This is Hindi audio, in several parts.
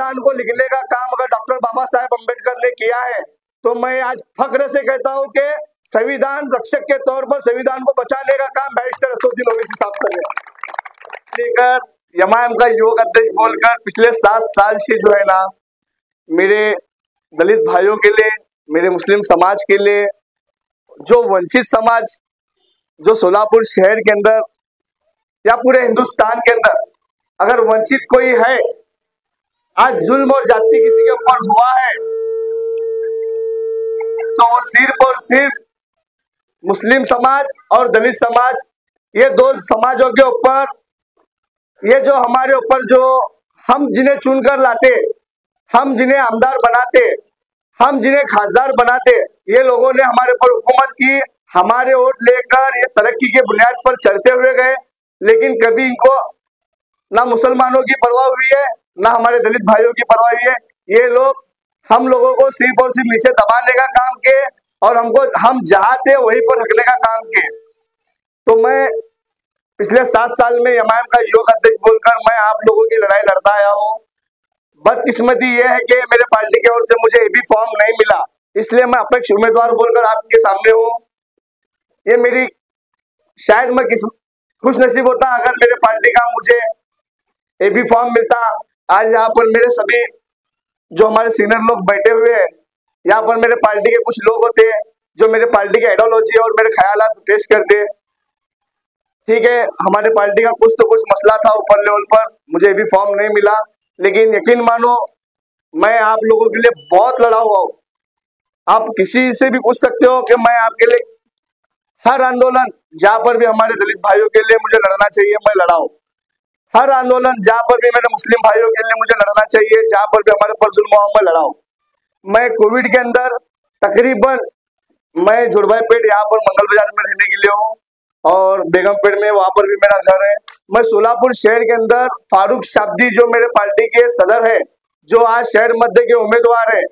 संविधान को लिखने का काम अगर डॉक्टर बाबा साहेब अम्बेडकर ने किया है, तो मैं आज फख्र से कहता हूं कि संविधान रक्षक के तौर पर संविधान को बचाने का काम बैरिस्टर असदुद्दीन ओवैसी साहब कर रहे हैं। लेकर एमआईएम का युवक अध्यक्ष बोलकर पिछले 7 साल से जो है ना, मेरे दलित भाइयों के लिए, मेरे मुस्लिम समाज के लिए, जो वंचित समाज जो सोलापुर शहर के अंदर या पूरे हिंदुस्तान के अंदर अगर वंचित कोई है, आज जुल्म और जाति किसी के ऊपर हुआ है, तो वो सिर्फ और सिर्फ मुस्लिम समाज और दलित समाज, ये 2 समाजों के ऊपर, ये जो हमारे ऊपर जो हम जिन्हें चुनकर लाते, हम जिन्हें आमदार बनाते, हम जिन्हें खासदार बनाते, ये लोगों ने हमारे ऊपर हुकूमत की, हमारे वोट लेकर ये तरक्की के बुनियाद पर चलते हुए गए। लेकिन कभी इनको ना मुसलमानों की परवाह हुई है, ना हमारे दलित भाइयों की परवाह हुई है। ये लोग हम लोगों को सिर्फ और सिर्फ नीचे दबाने का काम किए और हमको हम जहाँ थे वहीं पर रखने का काम किए। तो मैं पिछले 7 साल में एमआईएम का युवक अध्यक्ष बोलकर मैं आप लोगों की लड़ाई लड़ता आया हूँ। बदकिस्मती ये है कि मेरे पार्टी की ओर से मुझे एबी फॉर्म नहीं मिला, इसलिए मैं अपेक्ष उम्मीदवार बोलकर आपके सामने हूँ। ये मेरी शायद मैं खुश नसीब होता अगर मेरे पार्टी का मुझे एबी फॉर्म मिलता। आज यहाँ पर मेरे सभी जो हमारे सीनियर लोग बैठे हुए हैं, यहाँ पर मेरे पार्टी के कुछ लोग होते हैं जो मेरे पार्टी की आइडियोलॉजी और मेरे ख्यालात पेश करते। ठीक है, हमारे पार्टी का कुछ तो कुछ मसला था ऊपर लेवल पर, मुझे एबी फॉर्म नहीं मिला, लेकिन यकीन मानो मैं आप लोगों के लिए बहुत लड़ा हुआ हूँ। आप किसी से भी पूछ सकते हो कि मैं आपके लिए हर आंदोलन जहाँ पर भी हमारे दलित भाइयों के लिए मुझे लड़ना चाहिए मैं लड़ा हूँ। हर आंदोलन जहाँ पर भी मेरे मुस्लिम भाइयों के लिए मुझे लड़ना चाहिए, जहाँ पर भी हमारे पर जुल्म हुआ मैं लड़ा हूँ। मैं कोविड के अंदर तकरीबन मैं जुड़वाईपेट यहाँ पर मंगल बाजार में रहने के लिए हूँ और बेगमपेट में वहाँ पर भी मेरा घर है। मैं सोलापुर शहर के अंदर फारूक शाब्दी जो मेरे पार्टी के सदर है, जो आज शहर मध्य के उम्मीदवार है,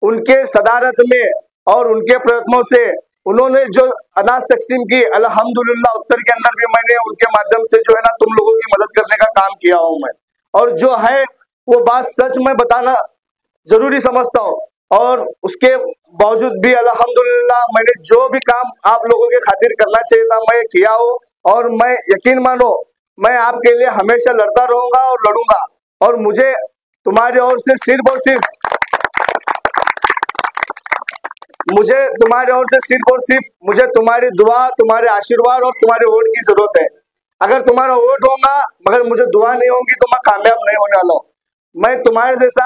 उनके सदारत में और उनके प्रयत्नों से उन्होंने जो अनाज तकसीम की, अल्हम्दुलिल्लाह उत्तर के अंदर भी मैंने उनके माध्यम से जो है ना तुम लोगों की मदद करने का काम किया हूँ मैं। और जो है वो बात सच में बताना जरूरी समझता हूँ और उसके बावजूद भी अल्हम्दुलिल्लाह मैंने जो भी काम आप लोगों के खातिर करना चाहिए था मैं किया हूँ। और मैं यकीन मानो मैं आपके लिए हमेशा लड़ता रहूंगा और लड़ूंगा। और मुझे तुम्हारी ओर से सिर्फ और सिर्फ मुझे तुम्हारी दुआ, तुम्हारे आशीर्वाद और तुम्हारे वोट की जरूरत है। अगर तुम्हारा वोट होगा मगर मुझे दुआ नहीं होगी तो मैं कामयाब नहीं होने वाला हूँ। मैं तुम्हारे जैसा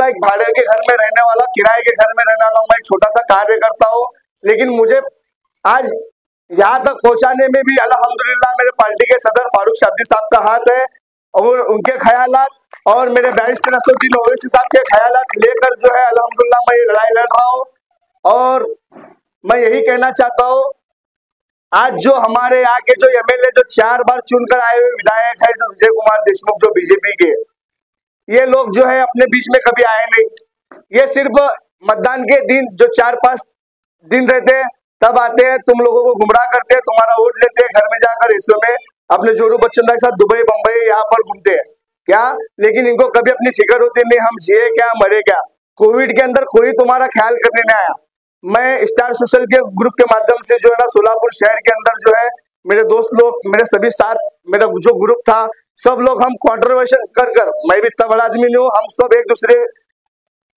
एक भाड़े के घर में रहने वाला, किराए के घर में रहने वाला हूँ। मैं एक छोटा सा कार्य करता हूँ, लेकिन मुझे आज यहाँ तक पहुँचाने में भी अल्हम्दुलिल्लाह मेरे पार्टी के सदर फारूक शाब्दी साहब का हाथ है और उनके ख्यालात और मेरे बैरिस्टर असदुद्दीन ओवैसी साहब के ख्यालात लेकर जो है अल्हम्दुलिल्लाह मैं ये लड़ाई लड़ रहा हूँ। और मैं यही कहना चाहता हूँ, आज जो हमारे यहाँ के जो एमएलए जो 4 बार चुनकर आए हुए विधायक है, जो विजय कुमार देशमुख जो बीजेपी के, ये लोग जो है अपने बीच में कभी आए नहीं। ये सिर्फ मतदान के दिन जो 4-5 दिन रहते हैं तब आते हैं, तुम लोगों को गुमराह करते हैं, तुम्हारा वोट लेते हैं, घर में जाकर हिस्सों में अपने जोरू बच्चन के साथ दुबई बंबई यहाँ पर घूमते हैं क्या। लेकिन इनको कभी अपनी फिक्र होती नहीं हम जिए क्या मरे क्या। कोविड के अंदर कोई तुम्हारा ख्याल करने नहीं आया। मैं स्टार सोशल के ग्रुप के माध्यम से जो है ना सोलापुर शहर के अंदर जो है मेरे दोस्त लोग, मेरे सभी साथ, मेरा जो ग्रुप था, सब लोग हम कॉन्ट्रीब्यूशन कर मैं भी इतना बड़ा आदमी नहीं हूँ, हम सब एक दूसरे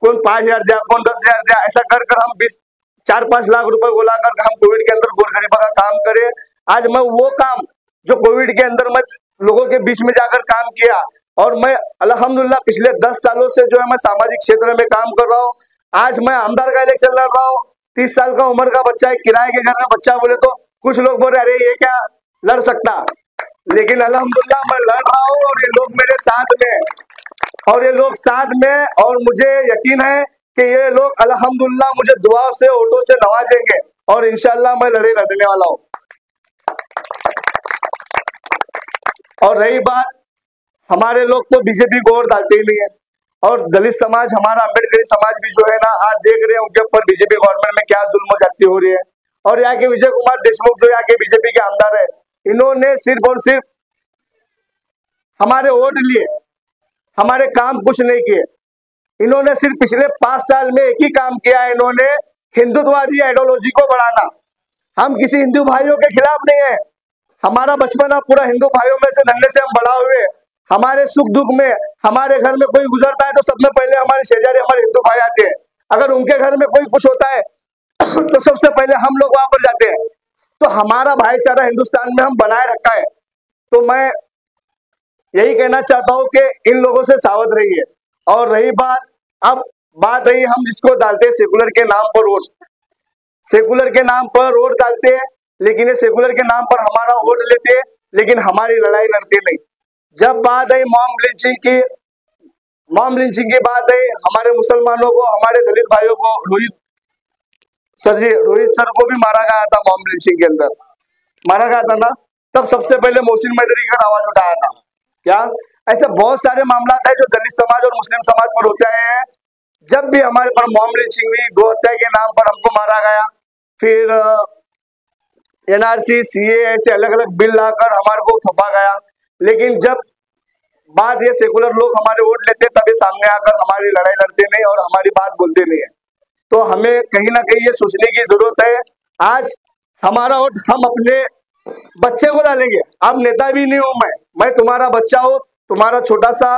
कौन 5,000 दिया, कौन 10,000 दिया, ऐसा कर हम 4-5 लाख रुपए बुलाकर हम कोविड के अंदर गोर गरीबा का काम करे। आज मैं वो काम जो कोविड के अंदर मैं लोगों के बीच में जाकर काम किया और मैं अल्हम्दुलिल्लाह पिछले 10 सालों से जो है मैं सामाजिक क्षेत्र में काम कर रहा हूँ। आज मैं आमदार का इलेक्शन लड़ रहा हूँ। 30 साल का उम्र का बच्चा है, किराए के घर में बच्चा बोले तो कुछ लोग बोल रहे अरे ये क्या लड़ सकता, लेकिन अल्हम्दुलिल्लाह मैं लड़ रहा हूँ और ये लोग मेरे साथ में और मुझे यकीन है कि ये लोग अल्हम्दुलिल्लाह मुझे दुआओं से वोटों से नवाजेंगे और इंशाल्लाह मैं लड़ने वाला हूँ। और रही बात, हमारे लोग तो बीजेपी को और डालते ही नहीं है और दलित समाज, हमारा अम्बेडकरी समाज भी जो है ना आज देख रहे हैं उनके ऊपर बीजेपी गवर्नमेंट में क्या जुल्म जाती हो रही है। और यहाँ के विजय कुमार देशमुख जो यहाँ के बीजेपी के आमदार है, इन्होंने सिर्फ और सिर्फ हमारे वोट लिए, हमारे काम कुछ नहीं किए। इन्होंने सिर्फ पिछले 5 साल में एक ही काम किया है, इन्होंने हिंदुत्ववादी आइडियोलॉजी को बढ़ाना। हम किसी हिंदू भाइयों के खिलाफ नहीं है, हमारा बचपन पूरा हिंदू भाइयों में से नन्हे से हम बड़ा हुए। हमारे सुख दुख में हमारे घर में कोई गुजरता है तो सब में पहले हमारे शेजारी हमारे हिंदू भाई आते हैं। अगर उनके घर में कोई कुछ होता है तो सबसे पहले हम लोग वहां पर जाते हैं। तो हमारा भाईचारा हिंदुस्तान में हम बनाए रखा है। तो मैं यही कहना चाहता हूँ कि इन लोगों से सावध रहिए। और रही बात रही हम जिसको डालते हैं सेकुलर के नाम पर वोट, सेकुलर के नाम पर वोट डालते हैं, लेकिन ये सेकुलर के नाम पर हमारा वोट लेते हैं, लेकिन हमारी लड़ाई लड़ते नहीं। जब बात आई मॉम लिंचिंग की बात आई, हमारे मुसलमानों को, हमारे दलित भाइयों को, रोहित सर को भी मारा गया था। मॉम लिंचिंग के अंदर मारा गया था ना, तब सबसे पहले मोहसिन मैदरी का आवाज उठाया था। क्या ऐसे बहुत सारे मामला है जो दलित समाज और मुस्लिम समाज पर होते हैं। जब भी हमारे पर मॉम लिंचिंग हुई, गोहत्या के नाम पर हमको मारा गया, फिर NRC CA ऐसे अलग अलग बिल लाकर हमारे को थपा गया। लेकिन जब बात ये सेकुलर लोग हमारे वोट लेते तब ये सामने आकर हमारी लड़ाई लड़ते नहीं और हमारी बात बोलते नहीं है। तो हमें कहीं ना कहीं ये सोचने की जरूरत है। आज हमारा वोट हम अपने बच्चे को डालेंगे। अब नेता भी नहीं हूं मैं तुम्हारा बच्चा हूं, तुम्हारा छोटा सा,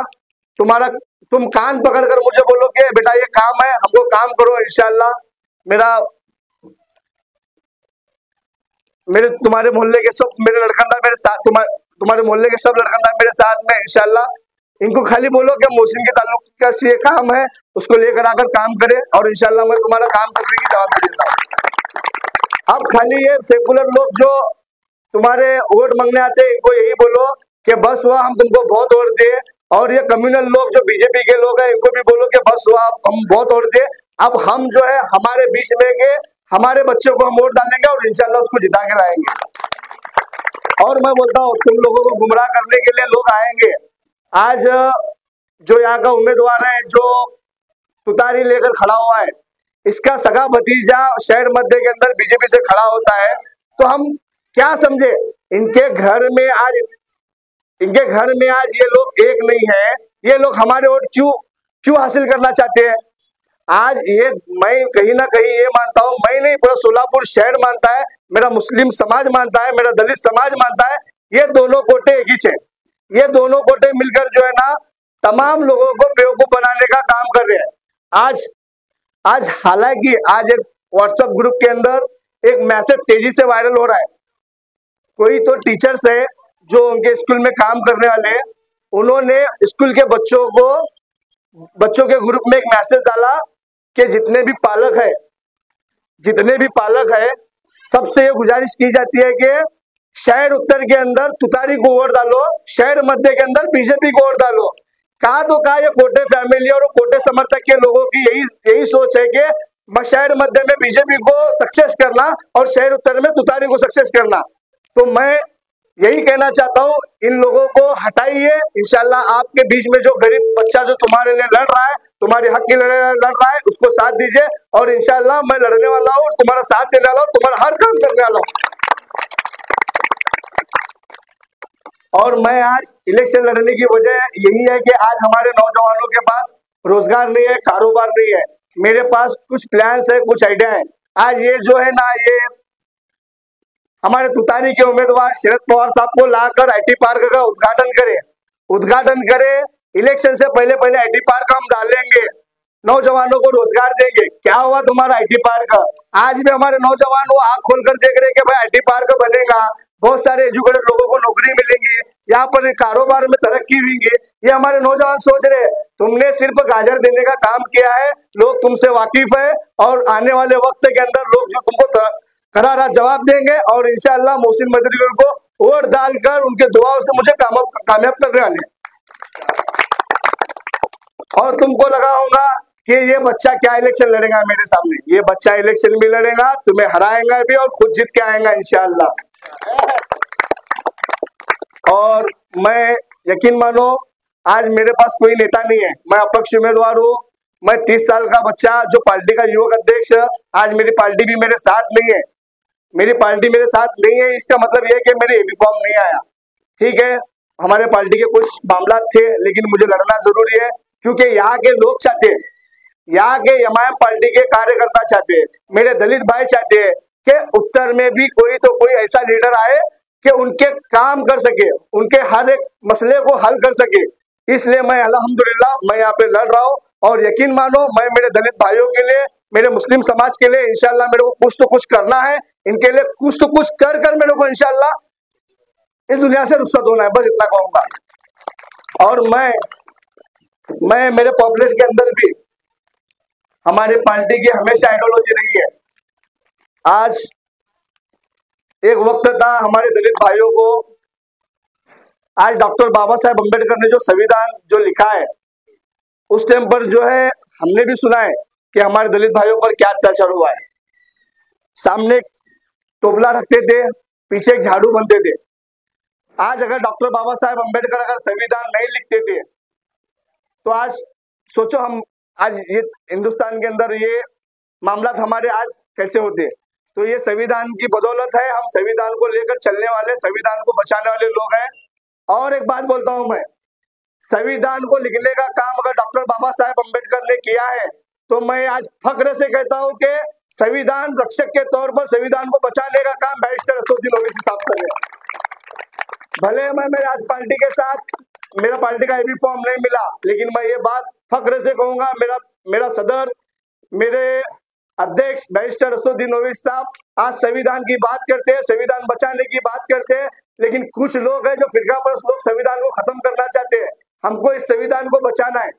तुम कान पकड़कर मुझे बोलो कि बेटा ये काम है, हमको काम करो, इंशाल्लाह मेरे तुम्हारे मोहल्ले के सब मेरे लड़कंदा मेरे साथ, तुम्हारे मोहल्ले के सब लड़कंदा मेरे साथ में, इंशाल्लाह इनको खाली बोलो कि मोहसिन के ताल्लुक का ये काम है, उसको लेकर आकर काम करे और इंशाल्लाह मैं तुम्हारा काम करने की जवाबदारी देता हूँ। अब खाली ये सेकुलर लोग जो तुम्हारे वोट मांगने आते हैं, इनको यही बोलो कि बस हुआ हम तुमको बहुत वोट दिए। और ये कम्युनल लोग जो बीजेपी के लोग हैं, इनको भी बोलो कि बस हुआ हम बहुत वोट दिए, अब हम जो है हमारे बीच में के हमारे बच्चों को हम वोट डालेंगे और इंशाल्लाह उसको जिता के लाएंगे। और मैं बोलता हूँ तुम लोगों को गुमराह करने के लिए लोग आएंगे। आज जो यहाँ का उम्मीदवार है जो तुतारी लेकर खड़ा हुआ है, इसका सगा भतीजा शहर मध्य के अंदर बीजेपी से खड़ा होता है, तो हम क्या समझे इनके घर में आज ये लोग एक नहीं है। ये लोग हमारे वोट क्यों हासिल करना चाहते हैं। आज ये मैं कहीं ना कहीं ये मानता हूँ, मैं नहीं पूरा सोलापुर शहर मानता है, मेरा मुस्लिम समाज मानता है, मेरा दलित समाज मानता है, ये दोनों कोटे एक ही है। ये दोनों कोटे मिलकर जो है ना तमाम लोगों को बेवकूफ बनाने का काम कर रहे हैं। आज हालांकि आज एक व्हाट्सएप ग्रुप के अंदर एक मैसेज तेजी से वायरल हो रहा है। कोई तो टीचर्स है जो उनके स्कूल में काम करने वाले हैं, उन्होंने स्कूल के बच्चों के ग्रुप में एक मैसेज डाला कि जितने भी पालक है सबसे ये गुजारिश की जाती है कि शहर उत्तर के अंदर तुतारी को वोट डालो, शहर मध्य के अंदर बीजेपी को वोट डालो। कहा तो कहा ये कोटे फैमिली और कोटे समर्थक के लोगों की यही सोच है कि शहर मध्य में बीजेपी को सक्सेस करना और शहर उत्तर में तुतारी को सक्सेस करना। तो मैं यही कहना चाहता हूँ, इन लोगों को हटाइए। इंशाल्लाह आपके बीच में जो गरीब बच्चा जो तुम्हारे लिए लड़ रहा है, तुम्हारे हक के लिए लड़ रहा है, उसको साथ दीजिए और इंशाल्लाह मैं लड़ने वाला हूँ, तुम्हारा साथ देने वाला हूँ, तुम्हारा हर काम करने वाला हूँ। और मैं आज इलेक्शन लड़ने की वजह यही है कि आज हमारे नौजवानों के पास रोजगार नहीं है, कारोबार नहीं है। मेरे पास कुछ प्लान्स है, कुछ आइडिया है। आज ये जो है ना, ये हमारे तुतारी के उम्मीदवार शरद पवार साहब को लाकर IT पार्क का उद्घाटन करे। इलेक्शन से पहले IT पार्क हम डालेंगे, नौजवानों को रोजगार देंगे। क्या हुआ तुम्हारा IT पार्क? आज भी हमारे नौजवान वो आंख खोलकर देख रहे कि भाई IT पार्क बनेगा, बहुत सारे एजुकेटेड लोगों को नौकरी मिलेंगी, यहाँ पर कारोबार में तरक्की होंगी। ये हमारे नौजवान सोच रहे। तुमने सिर्फ गाजर देने का काम किया है, लोग तुमसे वाकिफ है और आने वाले वक्त के अंदर लोग जो तुमको करारा जवाब देंगे और इंशाअल्लाह मोहसिन मैदरी को वोट डालकर उनके दुआओं से मुझे कामयाब करने वाले। और तुमको लगा होगा कि ये बच्चा क्या इलेक्शन लड़ेगा मेरे सामने। ये बच्चा इलेक्शन भी लड़ेगा, तुम्हें हराएगा भी और खुद जीत के आएगा इंशाअल्लाह। और मैं यकीन मानो आज मेरे पास कोई नेता नहीं है, मैं अपक्ष उम्मीदवार हूँ। मैं 30 साल का बच्चा जो पार्टी का युवक अध्यक्ष, आज मेरी पार्टी भी मेरे साथ नहीं है। मेरी पार्टी मेरे साथ नहीं है, इसका मतलब यह है कि मेरे AB फॉर्म नहीं आया। ठीक है, हमारे पार्टी के कुछ मामला थे, लेकिन मुझे लड़ना जरूरी है क्योंकि यहाँ के लोग चाहते हैं, यहाँ के एमआईएम पार्टी के कार्यकर्ता चाहते हैं, मेरे दलित भाई चाहते हैं कि उत्तर में भी कोई तो कोई ऐसा लीडर आए कि उनके काम कर सके, उनके हर एक मसले को हल कर सके। इसलिए मैं अल्हम्दुलिल्लाह मैं यहाँ पे लड़ रहा हूँ और यकीन मानो मैं मेरे दलित भाइयों के लिए, मेरे मुस्लिम समाज के लिए इंशाल्लाह मेरे को कुछ तो कुछ करना है, इनके लिए कुछ तो कुछ कर कर मेरे को इंशाल्लाह इस दुनिया से रुखसत होना है, बस इतना कहूंगा। और मैं मेरे पॉपुलेट के अंदर भी हमारी पार्टी की हमेशा आइडियोलॉजी रही है। आज एक वक्त था हमारे दलित भाइयों को, आज डॉक्टर बाबा साहेब अम्बेडकर ने जो संविधान जो लिखा है उस टाइम पर जो है हमने भी सुना है कि हमारे दलित भाइयों पर क्या अत्याचार हुआ है। सामने टोपला रखते थे, पीछे एक झाड़ू बनते थे। आज अगर डॉक्टर बाबा साहेब अम्बेडकर अगर संविधान नहीं लिखते थे तो आज सोचो हम आज ये हिंदुस्तान के अंदर ये मामला हमारे आज कैसे होते। तो ये संविधान की बदौलत है, हम संविधान को लेकर चलने वाले, संविधान को बचाने वाले लोग हैं। और एक बात बोलता हूं मैं, संविधान को लिखने का काम अगर डॉक्टर बाबा साहेब अम्बेडकर ने किया है तो मैं आज फख्र से कहता हूं कि संविधान रक्षक के तौर पर संविधान को बचाने का काम बैरिस्टर असदुद्दीन ओवैसी साहब कर रहे हैं। भले मैं मेरे आज पार्टी के साथ मेरा पार्टी का एबी फॉर्म नहीं मिला, लेकिन मैं ये बात फख्र से कहूंगा, मेरा सदर, मेरे अध्यक्ष बैरिस्टर असदुद्दीन ओवैसी साहब आज संविधान की बात करते हैं, संविधान बचाने की बात करते हैं, लेकिन कुछ लोग हैं जो फिरकापरस्त लोग संविधान को खत्म करना चाहते हैं। हमको इस संविधान को बचाना है,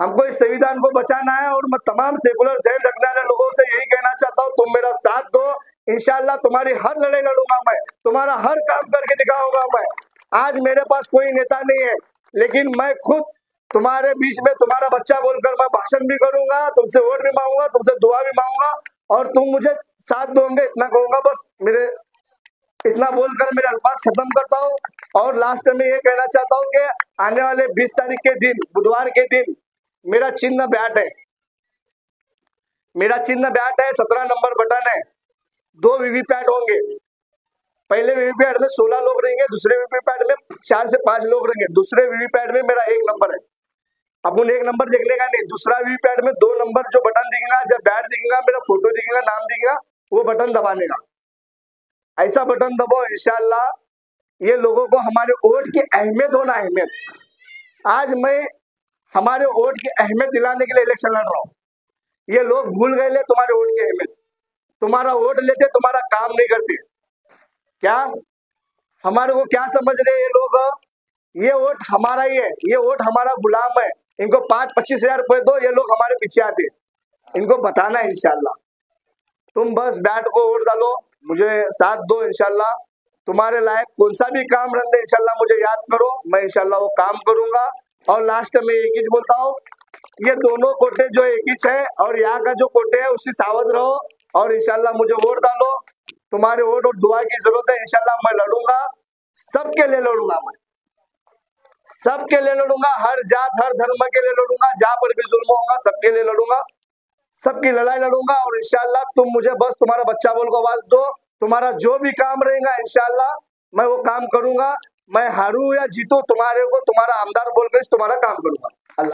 हमको इस संविधान को बचाना है। और मैं तमाम सेकुलर जहन रखने वाले लोगों से यही कहना चाहता हूँ, तुम मेरा साथ दो, इंशाल्लाह तुम्हारी हर लड़ाई लड़ूंगा मैं, तुम्हारा हर काम करके दिखाऊंगा मैं। आज मेरे पास कोई नेता नहीं है, लेकिन मैं खुद तुम्हारे बीच में तुम्हारा बच्चा बोलकर मैं भाषण भी करूंगा, तुमसे वोट भी मांगूंगा, तुमसे दुआ भी मांगूंगा और तुम मुझे साथ दोगे, इतना कहूंगा। बस मेरे इतना बोलकर मेरे अल्फाज खत्म करता हूँ। और लास्ट में ये कहना चाहता हूँ कि आने वाले 20 तारीख के दिन, बुधवार के दिन मेरा चिन्ह बैट है, मेरा चिन्ह बैट है, 17 नंबर बटन है, 2 वीवीपैट होंगे। पहले वीवीपैट में 16 लोग रहेंगे, दूसरे वीवीपैट में 4 से 5 लोग रहेंगे, दूसरे वीवीपैट में मेरा 1 नंबर है। अपन 1 नंबर देखने का नहीं, दूसरा वीवीपैट में 2 नंबर जो बटन दिखेगा, जब बैट दिखेगा, मेरा फोटो दिखेगा, नाम दिखेगा, वो बटन दबाने का। ऐसा बटन दबाओ, इंशाल्लाह ये लोगों को हमारे वोट की अहमियत होना, अहमियत। आज मैं हमारे वोट की अहमियत दिलाने के लिए इलेक्शन लड़ रहा हूँ। ये लोग भूल गए ले तुम्हारे वोट की अहमियत, तुम्हारा वोट लेते, तुम्हारा काम नहीं करते। क्या हमारे को क्या समझ रहे ये लोग? ये वोट हमारा ही है, ये वोट हमारा गुलाम है, इनको 5-25 हजार रुपए दो, ये लोग हमारे पीछे आते। इनको बताना है इंशाल्लाह, तुम बस बैट को वोट डालो, मुझे साथ दो, इंशाल्लाह तुम्हारे लायक कौन सा भी काम रन दे, इंशाल्लाह मुझे याद करो, मैं इंशाल्लाह वो काम करूंगा। और लास्ट में एक ही बोलता हूँ, ये दोनों कोटे जो एक ही है और यहाँ का जो कोटे है उससे सावध रहो और इंशाल्लाह मुझे वोट डालो। तुम्हारे वोट और दुआ की जरूरत है, इंशाल्लाह मैं लड़ूंगा, सबके लिए लड़ूंगा, मैं सबके लिए लड़ूंगा, हर जात हर धर्म के लिए लड़ूंगा, जहाँ पर भी जुल्म होगा सबके लिए लड़ूंगा, सबकी लड़ाई लड़ूंगा। और इंशाल्लाह तुम मुझे बस तुम्हारा बच्चा बोल को आवाज दो, तुम्हारा जो भी काम रहेगा इंशाल्लाह मैं वो काम करूंगा। मैं हारू या जीतू, तुम्हारे को तुम्हारा आमदार बोलकर तुम्हारा काम करूंगा।